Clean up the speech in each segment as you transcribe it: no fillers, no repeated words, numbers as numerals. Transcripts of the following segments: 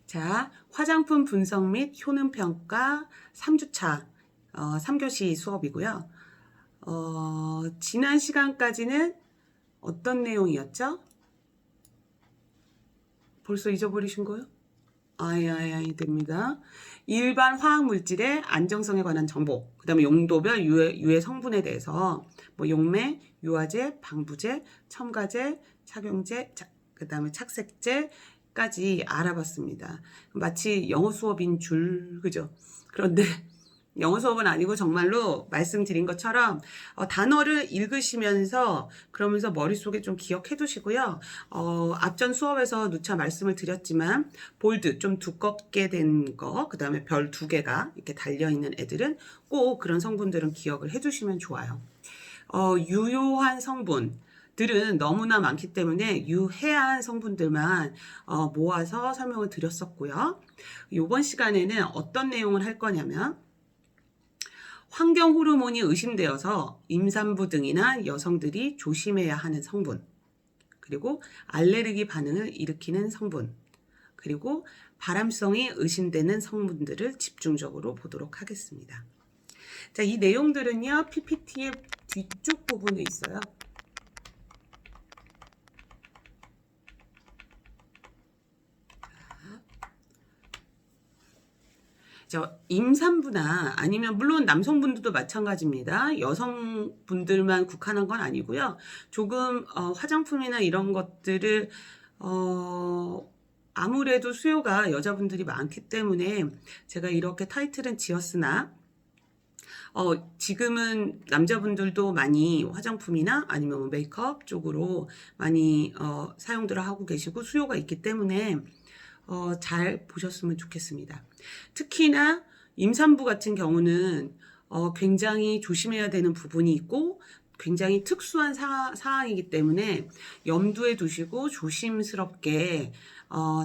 자, 화장품 분석 및 효능 평가 3주차 3교시 수업이고요. 지난 시간까지는 어떤 내용이었죠? 벌써 잊어버리신 거요? 아이 됩니다. 일반 화학 물질의 안정성에 관한 정보, 그 다음에 용도별 유해 성분에 대해서 뭐 용매, 유화제, 방부제, 첨가제, 착용제, 그 다음에 착색제까지 알아봤습니다. 마치 영어 수업인 줄, 그죠? 그런데 영어 수업은 아니고 정말로 말씀드린 것처럼 단어를 읽으시면서 그러면서 머릿속에 좀 기억해 두시고요. 앞전 수업에서 누차 말씀을 드렸지만 볼드 좀 두껍게 된 거, 그 다음에 별 2개가 이렇게 달려있는 애들은 꼭 그런 성분들은 기억을 해 두시면 좋아요. 유효한 성분들은 너무나 많기 때문에 유해한 성분들만 모아서 설명을 드렸었고요. 이번 시간에는 어떤 내용을 할 거냐면 환경 호르몬이 의심되어서 임산부 등이나 여성들이 조심해야 하는 성분, 그리고 알레르기 반응을 일으키는 성분, 그리고 발암성이 의심되는 성분들을 집중적으로 보도록 하겠습니다. 자, 이 내용들은요, PPT의 뒤쪽 부분에 있어요. 임산부나 아니면 물론 남성분들도 마찬가지입니다. 여성분들만 국한한 건 아니고요. 조금 화장품이나 이런 것들을 아무래도 수요가 여자분들이 많기 때문에 제가 이렇게 타이틀은 지었으나 지금은 남자분들도 많이 화장품이나 아니면 메이크업 쪽으로 많이 사용들을 하고 계시고 수요가 있기 때문에 잘 보셨으면 좋겠습니다. 특히나 임산부 같은 경우는 굉장히 조심해야 되는 부분이 있고 굉장히 특수한 사항이기 때문에 염두에 두시고 조심스럽게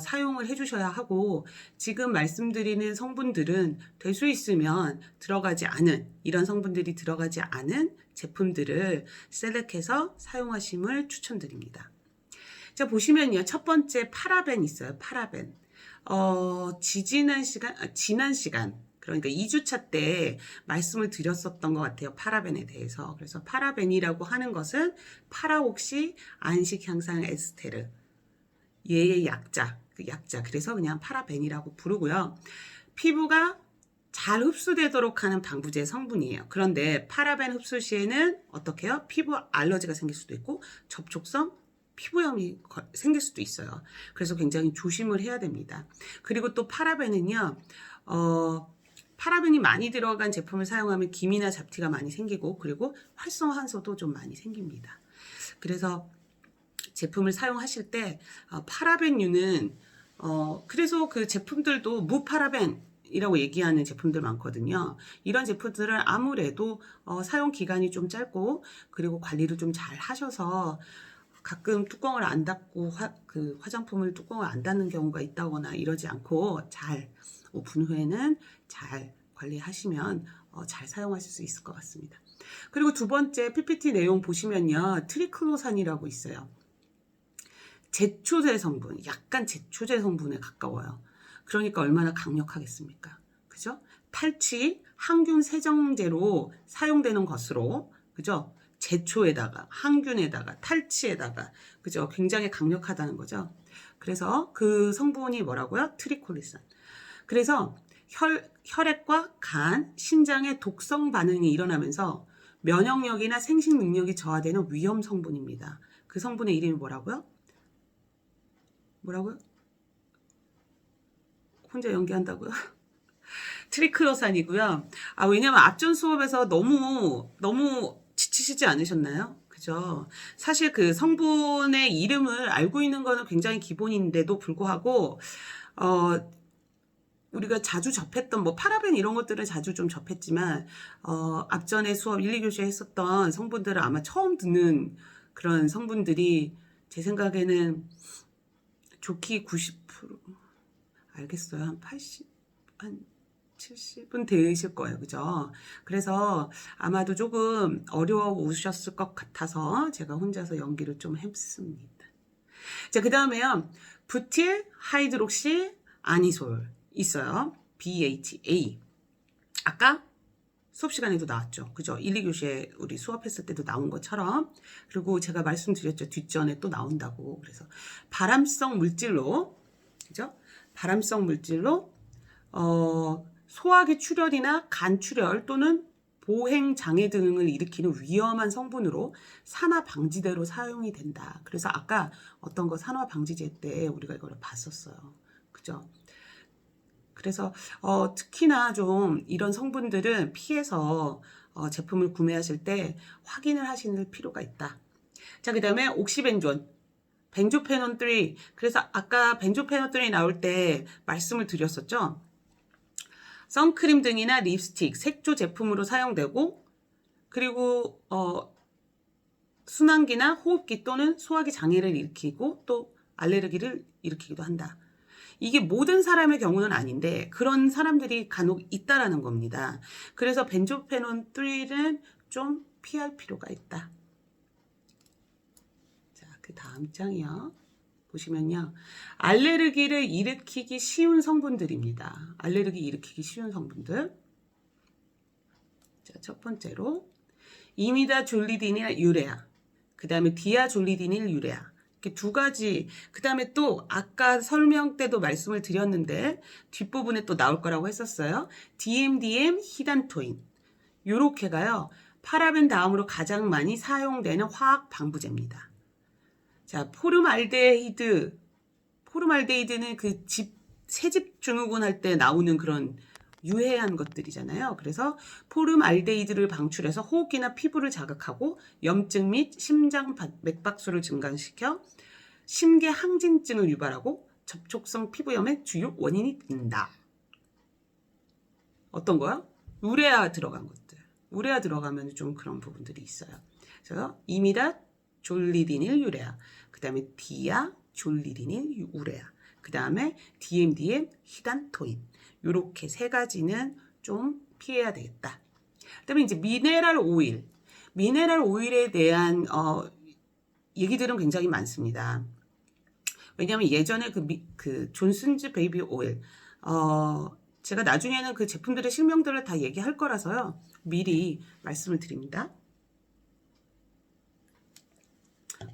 사용을 해주셔야 하고, 지금 말씀드리는 성분들은 될 수 있으면 들어가지 않은, 이런 성분들이 들어가지 않은 제품들을 셀렉해서 사용하심을 추천드립니다. 자, 보시면요. 첫 번째 파라벤 있어요. 파라벤. 지난 시간, 그러니까 2주차 때 말씀을 드렸었던 것 같아요. 파라벤에 대해서. 그래서 파라벤이라고 하는 것은 파라옥시 안식 향상 에스테르. 얘의 약자. 그래서 그냥 파라벤이라고 부르고요. 피부가 잘 흡수되도록 하는 방부제 성분이에요. 그런데 파라벤 흡수 시에는 어떻게 해요? 피부 알러지가 생길 수도 있고 접촉성 피부염이 생길 수도 있어요. 그래서 굉장히 조심을 해야 됩니다. 그리고 또 파라벤은요, 파라벤이 많이 들어간 제품을 사용하면 기미나 잡티가 많이 생기고, 그리고 활성환소도 좀 많이 생깁니다. 그래서 제품을 사용하실 때 파라벤류는 그래서 그 제품들도 무파라벤 이라고 얘기하는 제품들 많거든요. 이런 제품들은 아무래도 사용 기간이 좀 짧고, 그리고 관리를 좀 잘 하셔서 가끔 뚜껑을 안 닫고 화장품을 뚜껑을 안 닫는 경우가 있다거나 이러지 않고 잘 오픈 후에는 잘 관리하시면 잘 사용하실 수 있을 것 같습니다. 그리고 두 번째 PPT 내용 보시면요. 트리클로산이라고 있어요. 제초제 성분, 약간 제초제 성분에 가까워요. 그러니까 얼마나 강력하겠습니까? 그죠? 탈취, 항균 세정제로 사용되는 것으로, 그죠? 제초에다가, 항균에다가, 탈취에다가, 그죠? 굉장히 강력하다는 거죠. 그래서 그 성분이 뭐라고요? 트리콜리산. 그래서 혈액과 간, 신장의 독성 반응이 일어나면서 면역력이나 생식 능력이 저하되는 위험 성분입니다. 그 성분의 이름이 뭐라고요? 혼자 연기한다고요? 트리클로산이고요. 왜냐면 앞전 수업에서 너무 지치시지 않으셨나요? 그죠? 사실 그 성분의 이름을 알고 있는 거는 굉장히 기본인데도 불구하고, 우리가 자주 접했던 파라벤 이런 것들은 자주 좀 접했지만, 앞전에 수업 1, 2교시에 했었던 성분들을 아마 처음 듣는 그런 성분들이 제 생각에는 좋기 90%, 알겠어요. 한 80, 한 70은 되실 거예요. 그죠? 그래서 아마도 조금 어려우셨을 것 같아서 제가 혼자서 연기를 좀 했습니다. 자, 그 다음에요. 부틸 하이드록시 아니솔 있어요. BHA. 아까 수업 시간에도 나왔죠. 그죠? 1, 2교시에 우리 수업했을 때도 나온 것처럼. 그리고 제가 말씀드렸죠. 뒷전에 또 나온다고. 그래서 발암성 물질로, 그죠? 발암성 물질로, 소화기 출혈이나 간 출혈 또는 보행 장애 등을 일으키는 위험한 성분으로 산화 방지제로 사용이 된다. 그래서 아까 어떤 거 산화 방지제 때 우리가 이걸 봤었어요. 그죠? 그래서 특히나 좀 이런 성분들은 피해서 제품을 구매하실 때 확인을 하실 필요가 있다. 자, 그 다음에 옥시벤존, 벤조페논 3. 그래서 아까 벤조페논 3 나올 때 말씀을 드렸었죠. 선크림 등이나 립스틱, 색조 제품으로 사용되고, 그리고 순환기나 호흡기 또는 소화기 장애를 일으키고 또 알레르기를 일으키기도 한다. 이게 모든 사람의 경우는 아닌데 그런 사람들이 간혹 있다라는 겁니다. 그래서 벤조페논 3는 좀 피할 필요가 있다. 자, 그 다음 장이요. 보시면요. 알레르기를 일으키기 쉬운 성분들입니다. 알레르기 일으키기 쉬운 성분들. 자, 첫 번째로 이미다졸리딘이나 유레아. 그 다음에 디아졸리디닐 유레아. 이렇게 두 가지. 그 다음에 또 아까 설명 때도 말씀을 드렸는데 뒷부분에 또 나올 거라고 했었어요. DMDM 히단토인. 요렇게가요. 파라벤 다음으로 가장 많이 사용되는 화학 방부제입니다. 자, 포름알데히드. 포름알데히드는 그 세집 증후군 할 때 나오는 그런 유해한 것들이잖아요. 그래서 포름알데히드를 방출해서 호흡기나 피부를 자극하고 염증 및 심장 맥박수를 증가시켜 심계 항진증을 유발하고 접촉성 피부염의 주요 원인이 된다. 어떤 거요? 우레아 들어간 것들. 우레아 들어가면 좀 그런 부분들이 있어요. 그래서 이미다 졸리디닐 유레아, 그 다음에 디아 졸리디닐 우레아, 그 다음에 DMDM 히단토인. 요렇게 세 가지는 좀 피해야 되겠다. 그 다음에 이제 미네랄 오일. 미네랄 오일에 대한 얘기들은 굉장히 많습니다. 왜냐하면 예전에 그 존슨즈 베이비 오일, 제가 나중에는 그 제품들의 실명들을 다 얘기할 거라서요. 미리 말씀을 드립니다.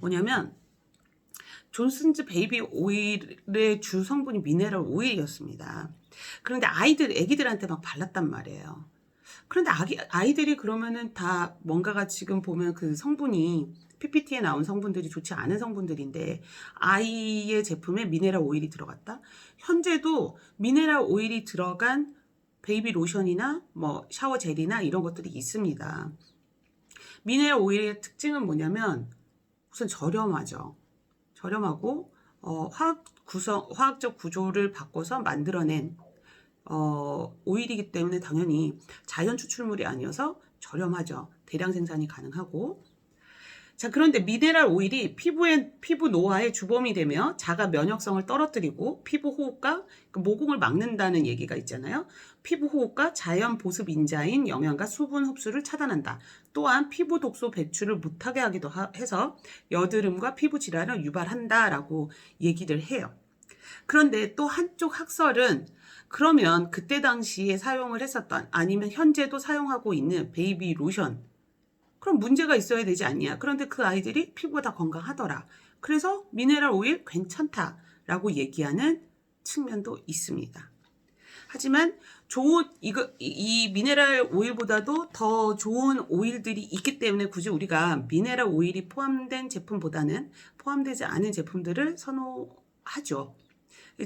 뭐냐면 존슨즈 베이비 오일의 주 성분이 미네랄 오일이었습니다. 그런데 애기들한테 막 발랐단 말이에요. 그런데 아이들이 그러면은 다 뭔가가 지금 보면 그 성분이 PPT에 나온 성분들이 좋지 않은 성분들인데 아이의 제품에 미네랄 오일이 들어갔다? 현재도 미네랄 오일이 들어간 베이비 로션이나 뭐 샤워 젤이나 이런 것들이 있습니다. 미네랄 오일의 특징은 뭐냐면 우선 저렴하죠. 저렴하고 화학적 구조를 바꿔서 만들어낸 오일이기 때문에 당연히 자연 추출물이 아니어서 저렴하죠. 대량 생산이 가능하고. 자, 그런데 미네랄 오일이 피부 노화의 주범이 되며 자가 면역성을 떨어뜨리고 피부 호흡과 모공을 막는다는 얘기가 있잖아요. 피부 호흡과 자연 보습 인자인 영양과 수분 흡수를 차단한다. 또한 피부 독소 배출을 못하게 하기도 해서 여드름과 피부 질환을 유발한다라고 얘기를 해요. 그런데 또 한쪽 학설은 그러면 그때 당시에 사용을 했었던 아니면 현재도 사용하고 있는 베이비 로션, 그럼 문제가 있어야 되지 않냐. 그런데 그 아이들이 피부가 다 건강하더라. 그래서 미네랄 오일 괜찮다라고 얘기하는 측면도 있습니다. 하지만 이 미네랄 오일보다도 더 좋은 오일들이 있기 때문에 굳이 우리가 미네랄 오일이 포함된 제품보다는 포함되지 않은 제품들을 선호하죠.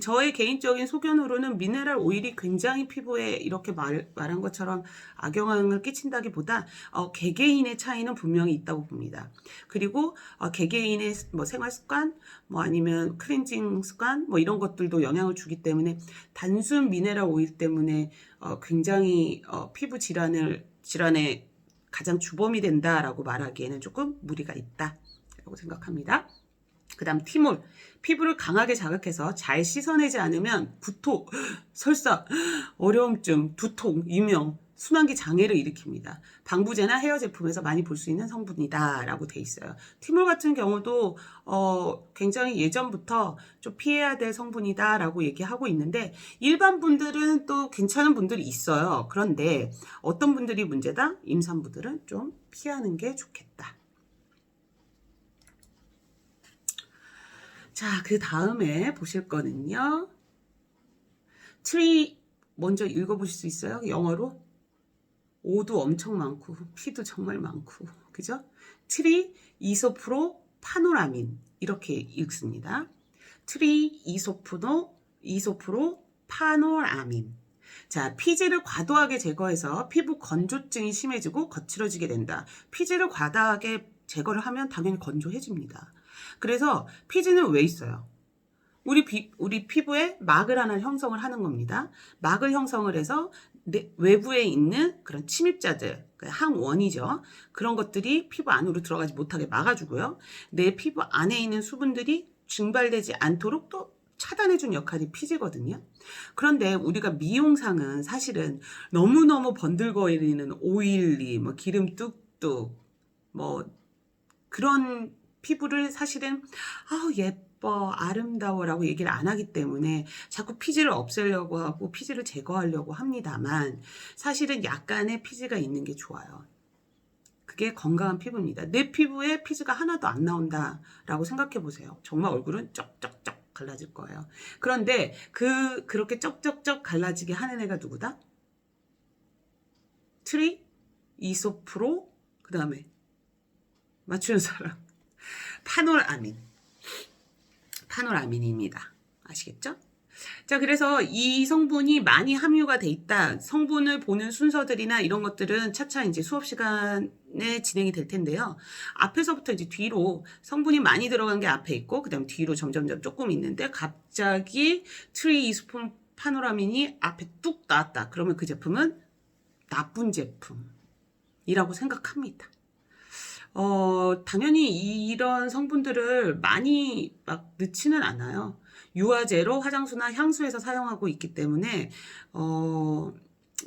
저의 개인적인 소견으로는 미네랄 오일이 굉장히 피부에 이렇게 말한 것처럼 악영향을 끼친다기보다 개개인의 차이는 분명히 있다고 봅니다. 그리고 개개인의 뭐 생활 습관, 뭐 아니면 클렌징 습관, 뭐 이런 것들도 영향을 주기 때문에 단순 미네랄 오일 때문에 굉장히 피부 질환의 가장 주범이 된다라고 말하기에는 조금 무리가 있다라고 생각합니다. 그 다음 티몰. 피부를 강하게 자극해서 잘 씻어내지 않으면 구토, 설사, 어려움증, 두통, 이명 순환기 장애를 일으킵니다. 방부제나 헤어 제품에서 많이 볼 수 있는 성분이다 라고 돼 있어요. 티몰 같은 경우도 굉장히 예전부터 좀 피해야 될 성분이다 라고 얘기하고 있는데 일반 분들은 또 괜찮은 분들이 있어요. 그런데 어떤 분들이 문제다? 임산부들은 좀 피하는 게 좋겠다. 자, 그 다음에 보실 거는요. 트리 먼저 읽어보실 수 있어요? 영어로? O도 엄청 많고 P도 정말 많고 그죠? 트리 이소프로 파노라민 이렇게 읽습니다. 트리 이소프로 파노라민. 자, 피지를 과도하게 제거해서 피부 건조증이 심해지고 거칠어지게 된다. 피지를 과다하게 제거를 하면 당연히 건조해집니다. 그래서 피지는 왜 있어요? 우리 피부에 막을 하나 형성을 하는 겁니다. 막을 형성을 해서 외부에 있는 그런 침입자들, 항원이죠. 그런 것들이 피부 안으로 들어가지 못하게 막아주고요. 내 피부 안에 있는 수분들이 증발되지 않도록 또 차단해준 역할이 피지거든요. 그런데 우리가 미용상은 사실은 너무너무 번들거리는 오일리, 뭐 기름 뚝뚝, 뭐 그런 피부를 사실은 예뻐 아름다워라고 얘기를 안 하기 때문에 자꾸 피지를 없애려고 하고 피지를 제거하려고 합니다만 사실은 약간의 피지가 있는 게 좋아요. 그게 건강한 피부입니다. 내 피부에 피지가 하나도 안 나온다라고 생각해 보세요. 정말 얼굴은 쩍쩍쩍 갈라질 거예요. 그런데 그렇게 쩍쩍쩍 갈라지게 하는 애가 누구다? 트리, 이소프로, 그 다음에 맞추는 사람 파노라민입니다. 아시겠죠? 자, 그래서 이 성분이 많이 함유가 돼 있다. 성분을 보는 순서들이나 이런 것들은 차차 이제 수업 시간에 진행이 될 텐데요. 앞에서부터 이제 뒤로 성분이 많이 들어간 게 앞에 있고, 그 다음 뒤로 점점점 조금 있는데, 갑자기 트리 이소폰 파노라민이 앞에 뚝 나왔다. 그러면 그 제품은 나쁜 제품이라고 생각합니다. 당연히 이런 성분들을 많이 막 넣지는 않아요. 유화제로 화장수나 향수에서 사용하고 있기 때문에,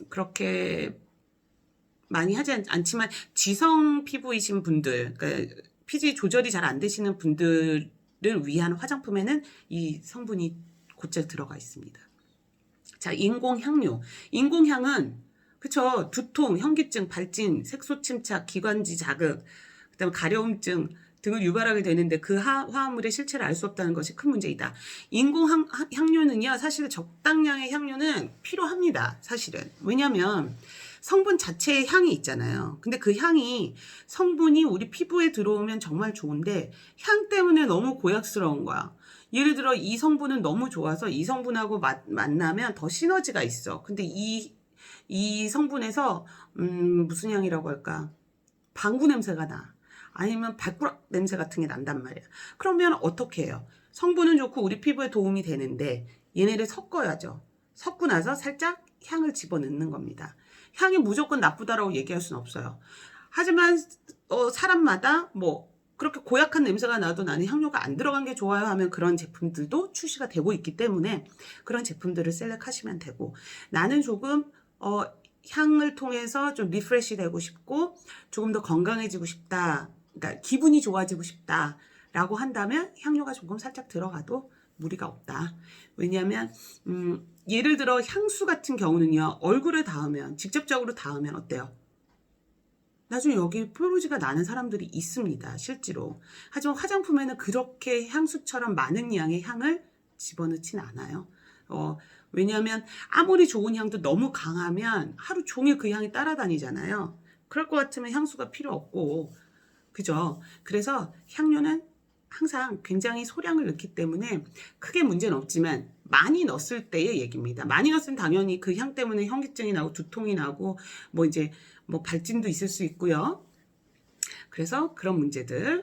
그렇게 많이 하지 않지만, 지성 피부이신 분들, 그러니까 피지 조절이 잘 안 되시는 분들을 위한 화장품에는 이 성분이 곧잘 들어가 있습니다. 자, 인공향료. 인공향은, 그쵸, 두통, 현기증, 발진, 색소 침착, 기관지 자극, 그다음에 가려움증 등을 유발하게 되는데 그 화합물의 실체를 알 수 없다는 것이 큰 문제이다. 인공향료는요, 사실 적당량의 향료는 필요합니다. 사실은. 왜냐하면 성분 자체의 향이 있잖아요. 근데 그 향이 성분이 우리 피부에 들어오면 정말 좋은데 향 때문에 너무 고약스러운 거야. 예를 들어 이 성분은 너무 좋아서 이 성분하고 만나면 더 시너지가 있어. 근데 이 성분에서 무슨 향이라고 할까? 방구 냄새가 나. 아니면 발꾸락 냄새 같은 게 난단 말이야. 그러면 어떻게 해요? 성분은 좋고 우리 피부에 도움이 되는데 얘네를 섞어야죠. 섞고 나서 살짝 향을 집어넣는 겁니다. 향이 무조건 나쁘다라고 얘기할 수는 없어요. 하지만 사람마다 뭐 그렇게 고약한 냄새가 나도 나는 향료가 안 들어간 게 좋아요 하면 그런 제품들도 출시가 되고 있기 때문에 그런 제품들을 셀렉하시면 되고, 나는 조금 향을 통해서 좀 리프레시 되고 싶고 조금 더 건강해지고 싶다, 그러니까 기분이 좋아지고 싶다라고 한다면 향료가 조금 살짝 들어가도 무리가 없다. 왜냐하면 예를 들어 향수 같은 경우는요, 얼굴에 닿으면, 직접적으로 닿으면 어때요? 나중에 여기 뾰루지가 나는 사람들이 있습니다. 실제로. 하지만 화장품에는 그렇게 향수처럼 많은 양의 향을 집어넣진 않아요. 왜냐하면 아무리 좋은 향도 너무 강하면 하루 종일 그 향이 따라다니잖아요. 그럴 것 같으면 향수가 필요 없고, 그죠? 그래서 향료는 항상 굉장히 소량을 넣기 때문에 크게 문제는 없지만 많이 넣었을 때의 얘기입니다. 많이 넣었으면 당연히 그 향 때문에 현기증이 나고 두통이 나고 뭐 발진도 있을 수 있고요. 그래서 그런 문제들이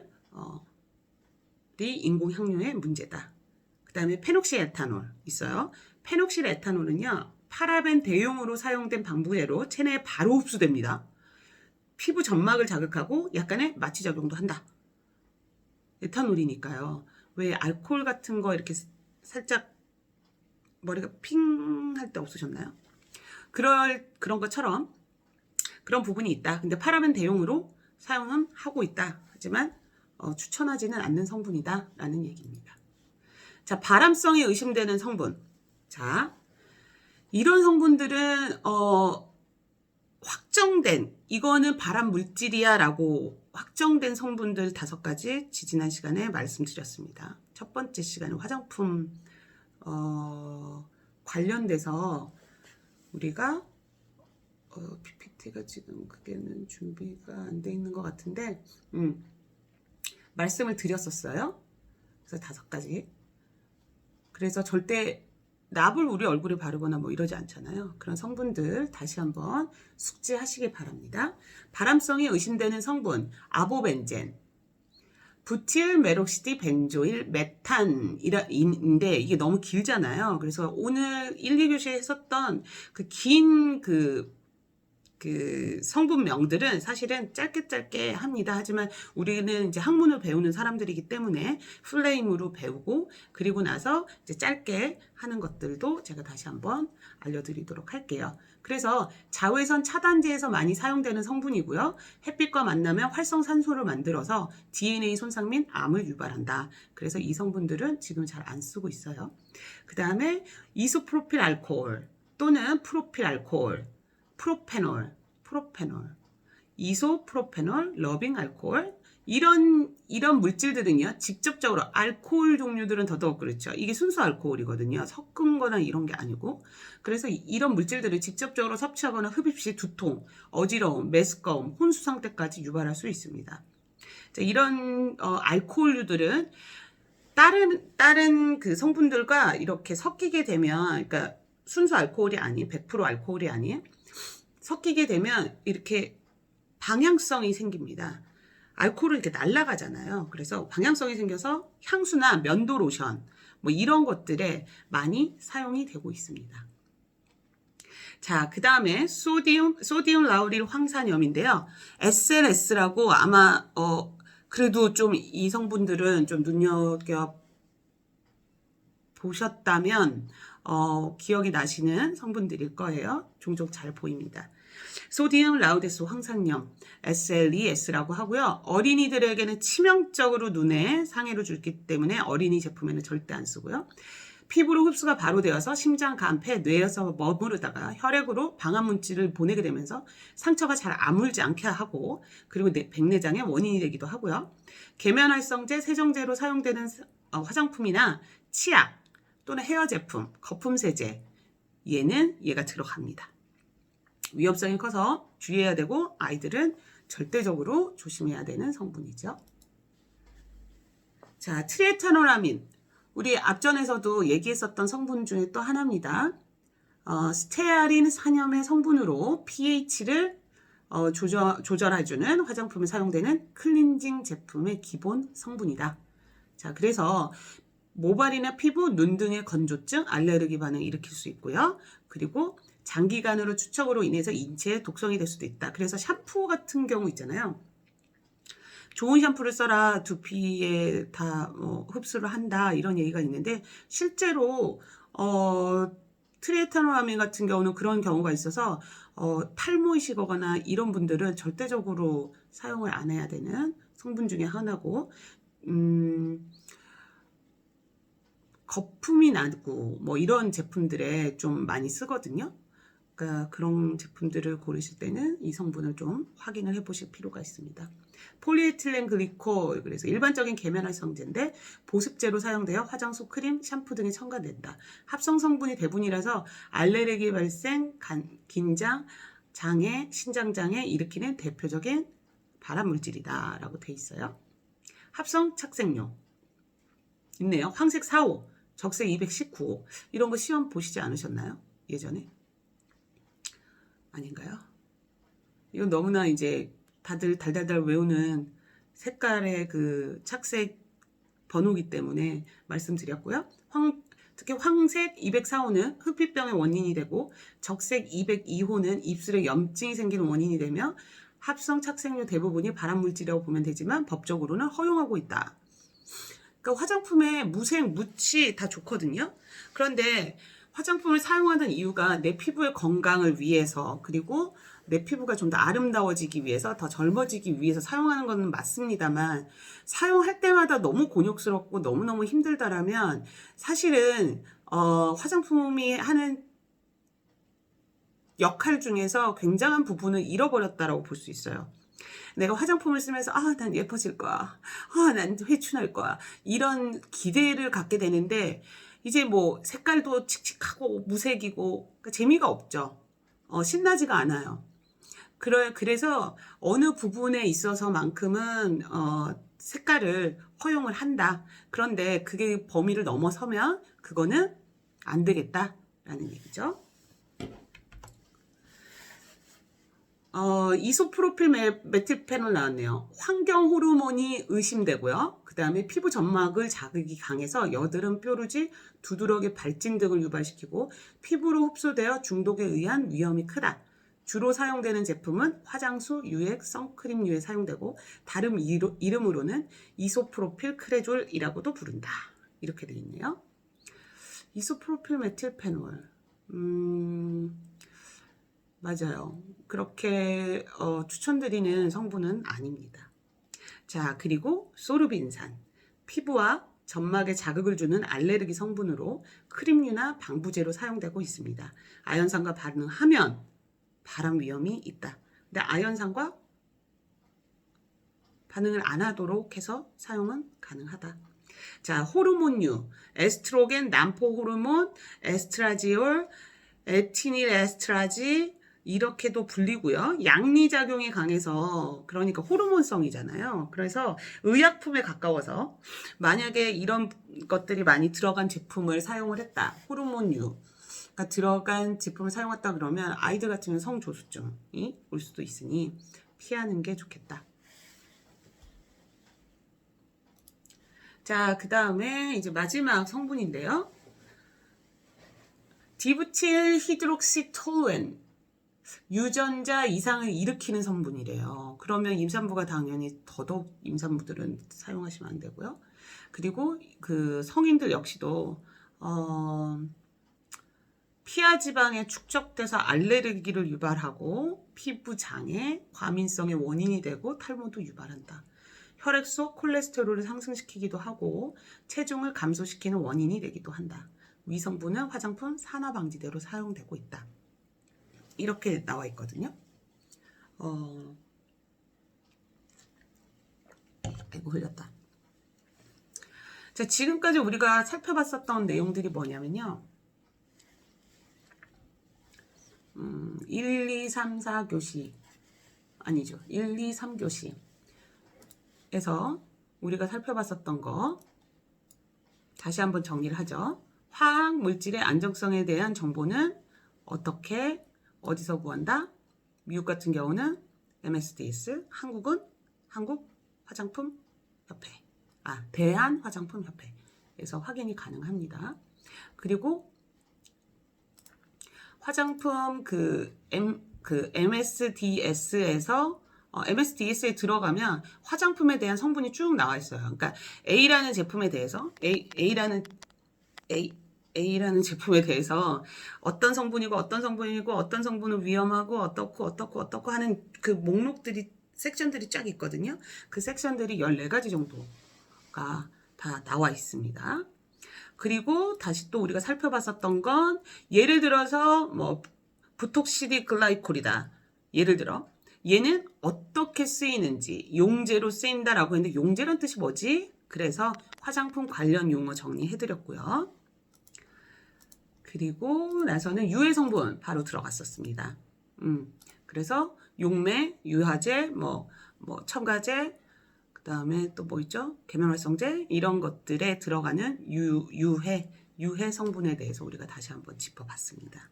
인공향료의 문제다. 그 다음에 페녹실에탄올 있어요. 페녹실에탄올은요, 파라벤 대용으로 사용된 방부제로 체내에 바로 흡수됩니다. 피부 점막을 자극하고 약간의 마취작용도 한다. 에탄올이니까요. 왜 알코올 같은 거 이렇게 살짝 머리가 핑 할 때 없으셨나요? 그런 것처럼 그런 부분이 있다. 근데 파라벤 대용으로 사용은 하고 있다. 하지만 추천하지는 않는 성분이다라는 얘기입니다. 자, 발암성이 의심되는 성분. 자, 이런 성분들은 확정된, 이거는 발암 물질이야라고 확정된 성분들 5가지 지난 시간에 말씀드렸습니다. 첫 번째 시간에 화장품 관련돼서 우리가 PPT가 지금 그게는 준비가 안 돼 있는 것 같은데 말씀을 드렸었어요. 그래서 5가지. 그래서 절대 납을 우리 얼굴에 바르거나 뭐 이러지 않잖아요. 그런 성분들 다시 한번 숙지하시기 바랍니다. 발암성이 의심되는 성분 아보벤젠, 부틸 메록시디 벤조일 메탄인데 이게 너무 길잖아요. 그래서 오늘 1, 2교시에 했었던 그 긴 그 성분명들은 사실은 짧게 합니다. 하지만 우리는 이제 학문을 배우는 사람들이기 때문에 플레임으로 배우고 그리고 나서 이제 짧게 하는 것들도 제가 다시 한번 알려드리도록 할게요. 그래서 자외선 차단제에서 많이 사용되는 성분이고요. 햇빛과 만나면 활성산소를 만들어서 DNA 손상 및 암을 유발한다. 그래서 이 성분들은 지금 잘 안 쓰고 있어요. 그 다음에 이소프로필 알코올 또는 프로필 알코올, 프로페놀, 이소프로페놀, 러빙 알코올 이런 물질들은요 직접적으로 알코올 종류들은 더더욱 그렇죠. 이게 순수 알코올이거든요. 섞은 거나 이런 게 아니고 그래서 이런 물질들을 직접적으로 섭취하거나 흡입 시 두통, 어지러움, 메스꺼움, 혼수 상태까지 유발할 수 있습니다. 자, 이런 알코올류들은 다른 그 성분들과 이렇게 섞이게 되면 그러니까 순수 알코올이 아닌 100% 알코올이 아닌 섞이게 되면 이렇게 방향성이 생깁니다. 알코올은 이렇게 날아가잖아요. 그래서 방향성이 생겨서 향수나 면도 로션 뭐 이런 것들에 많이 사용이 되고 있습니다. 자, 그 다음에 소디움 라우릴 황산염인데요. SLS라고 아마 그래도 좀 이 성분들은 좀 눈여겨 보셨다면 기억이 나시는 성분들일 거예요. 종종 잘 보입니다. 소디움 라우데스 황산염 SLES라고 하고요. 어린이들에게는 치명적으로 눈에 상해를 주기 때문에 어린이 제품에는 절대 안 쓰고요. 피부로 흡수가 바로 되어서 심장, 간, 폐, 뇌에서 머무르다가 혈액으로 방암 물질을 보내게 되면서 상처가 잘 아물지 않게 하고 그리고 백내장의 원인이 되기도 하고요. 계면활성제, 세정제로 사용되는 화장품이나 치약 또는 헤어 제품, 거품 세제 얘가 들어갑니다. 위험성이 커서 주의해야 되고 아이들은 절대적으로 조심해야 되는 성분이죠. 자, 트리에타노라민 우리 앞전에서도 얘기했었던 성분 중에 또 하나입니다. 스테아린 산염의 성분으로 pH를 조절해주는 화장품에 사용되는 클렌징 제품의 기본 성분이다. 자, 그래서 모발이나 피부, 눈 등의 건조증, 알레르기 반응을 일으킬 수 있고요. 그리고 장기간으로 축적으로 인해서 인체에 독성이 될 수도 있다. 그래서 샴푸 같은 경우 있잖아요. 좋은 샴푸를 써라 두피에 다 흡수를 한다 이런 얘기가 있는데 실제로 트리에타노라민 같은 경우는 그런 경우가 있어서 탈모이시거나 이런 분들은 절대적으로 사용을 안 해야 되는 성분 중에 하나고 거품이 나고 뭐 이런 제품들에 좀 많이 쓰거든요. 그러니까 그런 제품들을 고르실 때는 이 성분을 좀 확인을 해보실 필요가 있습니다. 폴리에틸렌 글리콜, 그래서 일반적인 계면활성제인데 보습제로 사용되어 화장솜, 크림, 샴푸 등에 첨가된다. 합성 성분이 대부분이라서 알레르기 발생, 긴장, 장애, 신장장애 일으키는 대표적인 발암물질이다 라고 돼 있어요. 합성 착색료 있네요. 황색 4호, 적색 219호 이런 거 시험 보시지 않으셨나요? 예전에? 아닌가요? 이건 너무나 이제 다들 달달달 외우는 색깔의 그 착색 번호기 때문에 말씀드렸고요. 특히 황색 204호는 흡입병의 원인이 되고 적색 202호는 입술에 염증이 생기는 원인이 되며 합성 착색료 대부분이 발암물질이라고 보면 되지만 법적으로는 허용하고 있다. 그러니까 화장품에 무색, 무치 다 좋거든요. 그런데 화장품을 사용하는 이유가 내 피부의 건강을 위해서 그리고 내 피부가 좀 더 아름다워지기 위해서, 더 젊어지기 위해서 사용하는 것은 맞습니다만, 사용할 때마다 너무 곤욕스럽고 너무너무 힘들다라면 사실은 화장품이 하는 역할 중에서 굉장한 부분을 잃어버렸다라고 볼 수 있어요. 내가 화장품을 쓰면서 난 예뻐질 거야. 난 회춘할 거야. 이런 기대를 갖게 되는데 이제 뭐 색깔도 칙칙하고 무색이고 그러니까 재미가 없죠. 신나지가 않아요. 그래서 어느 부분에 있어서만큼은 색깔을 허용을 한다. 그런데 그게 범위를 넘어서면 그거는 안 되겠다라는 얘기죠. 이소프로필 메틸페놀 나왔네요. 환경 호르몬이 의심되고요. 그 다음에 피부 점막을 자극이 강해서 여드름, 뾰루지, 두드러기, 발진 등을 유발시키고 피부로 흡수되어 중독에 의한 위험이 크다. 주로 사용되는 제품은 화장수, 유액, 선크림류에 사용되고 다른 이름으로는 이소프로필 크레졸이라고도 부른다. 이렇게 되어 있네요. 이소프로필 메틸페놀. 맞아요. 그렇게 추천드리는 성분은 아닙니다. 자, 그리고 소르빈산. 피부와 점막에 자극을 주는 알레르기 성분으로 크림류나 방부제로 사용되고 있습니다. 아연산과 반응하면 발암 위험이 있다. 근데 아연산과 반응을 안 하도록 해서 사용은 가능하다. 자, 호르몬류. 에스트로겐, 남포 호르몬, 에스트라지올, 에티닐 에스트라지, 이렇게도 불리고요. 양리작용이 강해서 그러니까 호르몬성이잖아요. 그래서 의약품에 가까워서 만약에 이런 것들이 많이 들어간 제품을 사용을 했다. 호르몬류가 들어간 제품을 사용했다 그러면 아이들 같은 경우는 성조수증이 올 수도 있으니 피하는 게 좋겠다. 자, 그 다음에 이제 마지막 성분인데요. 디부틸 히드록시톨루엔. 유전자 이상을 일으키는 성분이래요. 그러면 임산부가 당연히 더더욱 임산부들은 사용하시면 안 되고요. 그리고 그 성인들 역시도 피하 지방에 축적돼서 알레르기를 유발하고 피부 장애, 과민성의 원인이 되고 탈모도 유발한다. 혈액 속 콜레스테롤을 상승시키기도 하고 체중을 감소시키는 원인이 되기도 한다. 위 성분은 화장품 산화방지제로 사용되고 있다. 이렇게 나와 있거든요. 아이고 흘렸다. 자, 지금까지 우리가 살펴봤었던 내용들이 뭐냐면요. 1, 2, 3, 4교시 아니죠. 1, 2, 3교시에서 우리가 살펴봤었던 거 다시 한번 정리를 하죠. 화학 물질의 안정성에 대한 정보는 어떻게 어디서 구한다? 미국 같은 경우는 MSDS, 한국은 한국화장품협회, 대한화장품협회에서 확인이 가능합니다. 그리고 화장품 MSDS에서 MSDS에 들어가면 화장품에 대한 성분이 쭉 나와 있어요. 그러니까 A라는 제품에 대해서 A라는 제품에 대해서 어떤 성분이고 어떤 성분이고 어떤 성분은 위험하고 어떻고 하는 그 목록들이 섹션들이 쫙 있거든요. 그 섹션들이 14가지 정도가 다 나와 있습니다. 그리고 다시 또 우리가 살펴봤었던 건 예를 들어서 뭐 부톡시디 글라이콜이다. 예를 들어 얘는 어떻게 쓰이는지 용제로 쓰인다라고 했는데 용제란 뜻이 뭐지? 그래서 화장품 관련 용어 정리해드렸고요. 그리고 나서는 유해 성분 바로 들어갔었습니다. 그래서 용매, 유화제, 뭐 첨가제, 그 다음에 또 뭐 있죠? 계면활성제 이런 것들에 들어가는 유해 성분에 대해서 우리가 다시 한번 짚어봤습니다.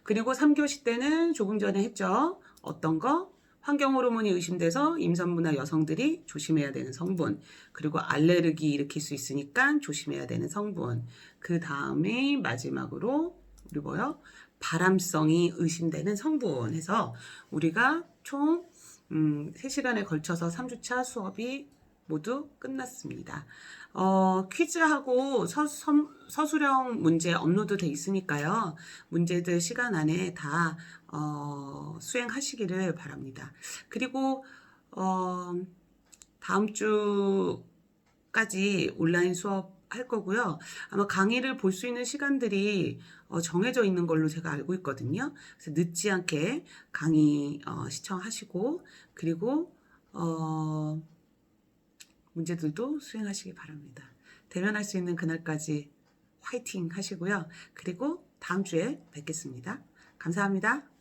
그리고 3교시 때는 조금 전에 했죠. 어떤 거? 환경 호르몬이 의심돼서 임산부나 여성들이 조심해야 되는 성분, 그리고 알레르기 일으킬 수 있으니까 조심해야 되는 성분, 그 다음에 마지막으로 우리 뭐요? 발암성이 의심되는 성분 해서 우리가 총 3시간에 걸쳐서 3주차 수업이 모두 끝났습니다. 퀴즈하고 서술형 문제 업로드 돼 있으니까요. 문제들 시간 안에 다 수행하시기를 바랍니다. 그리고 다음 주까지 온라인 수업 할 거고요. 아마 강의를 볼 수 있는 시간들이 정해져 있는 걸로 제가 알고 있거든요. 그래서 늦지 않게 강의 시청하시고 그리고 문제들도 수행하시기 바랍니다. 대면할 수 있는 그날까지 화이팅 하시고요. 그리고 다음 주에 뵙겠습니다. 감사합니다.